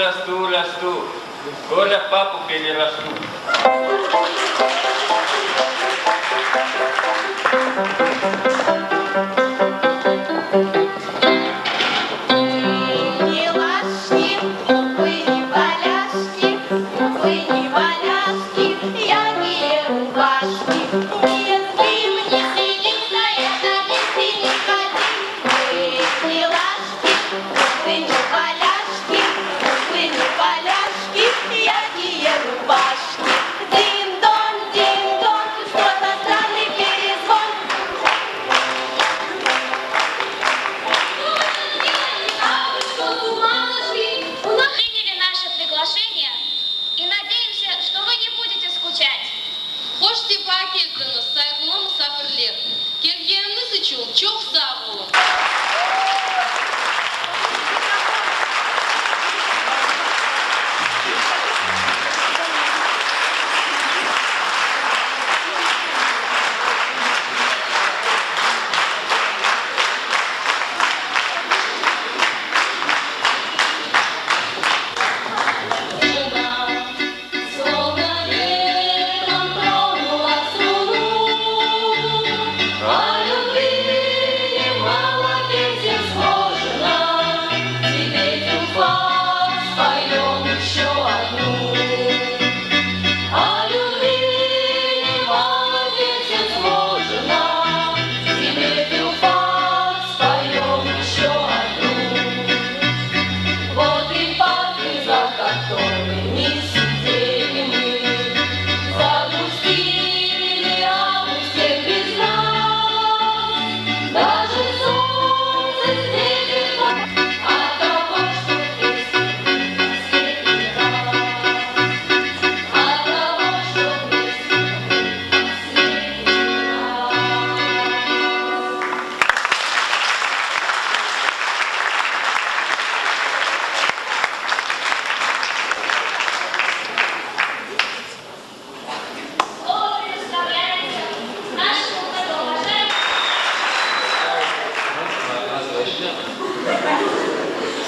расту. Коля папу перерасту.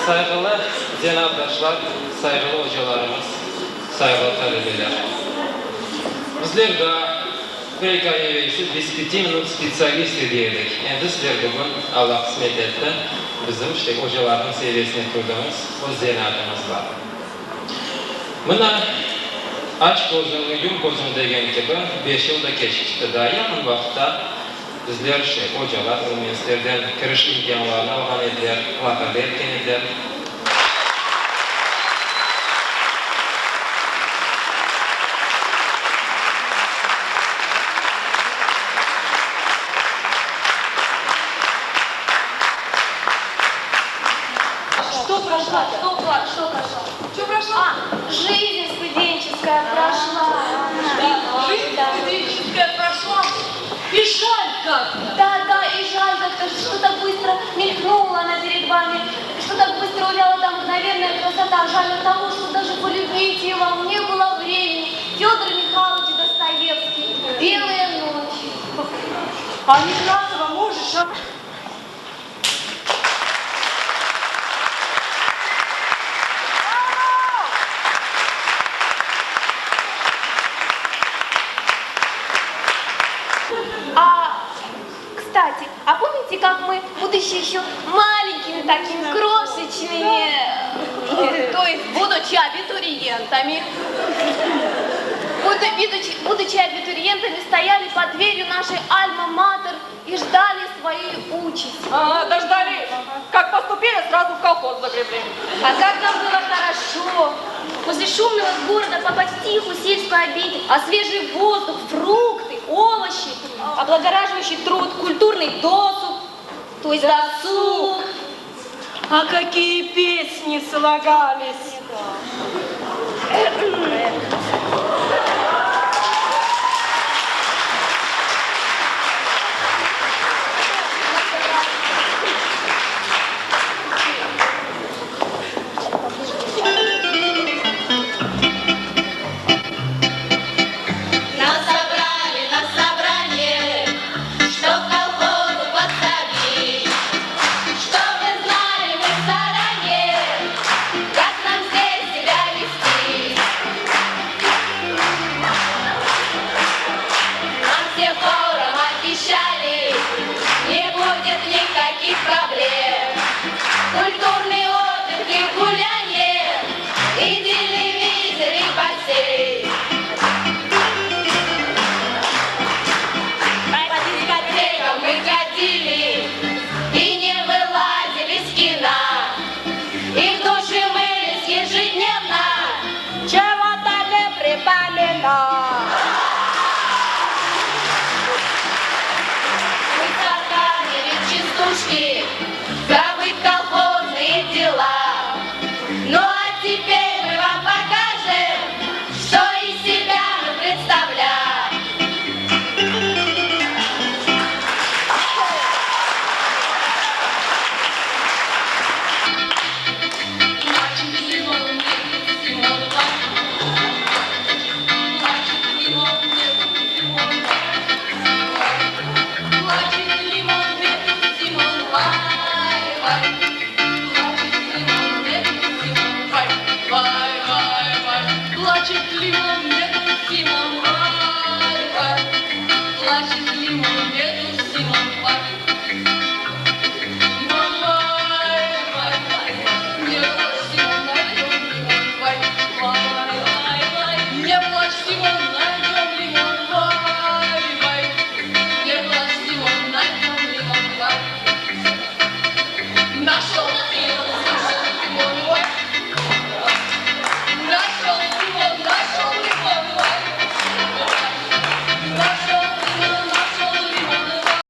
Saygılı cenabdaşlar, saygılı hocalarımız, saygılı talebeler. Bizler de PKY'si biz 5 minut spesialisti diyerdik. Endi sizler bugün Allah kısmet etti. Bizim işte hocaların seviyesine kurduğumuz o zenatımız var. Buna aç gözünü, yum gözünü degen gibi 5 yılda geçti. Daha yakın vakitte bizler hocalar, üniversitelerden kiriş imkanlarını algan ediler, vakarda etken ediler. Что прошло? Жизнь студенческая прошла. Жизнь студенческая прошла. И жаль как-то. Да, и жаль как-то, что что-то быстро мелькнуло она перед вами, что так быстро увяла там мгновенная красота. Жаль от того, что даже полюбить ее вам не было времени. Федор Михайлович Достоевский. Белые ночи. А Некрасова можешь, а? Кстати, а помните, как мы, будучи еще маленькими такими крошечными, то есть будучи абитуриентами, будучи абитуриентами, стояли под дверью нашей альма-матер и ждали своей участи. Дождались. Как поступили, сразу в колхоз загребли. А как нам было хорошо. После шумного города попасть в тихую сельскую обитель, а свежий воздух, фрукты, овощи, облагораживающий труд, культурный досуг, то есть досуг. А какие песни слагались. Как нам здесь поминать. Мы заканчивали частушки, забыть колхозные дела. Ну а теперь мы вам покажем, что из себя мы представляем. Плачет лимон, нет, Симон.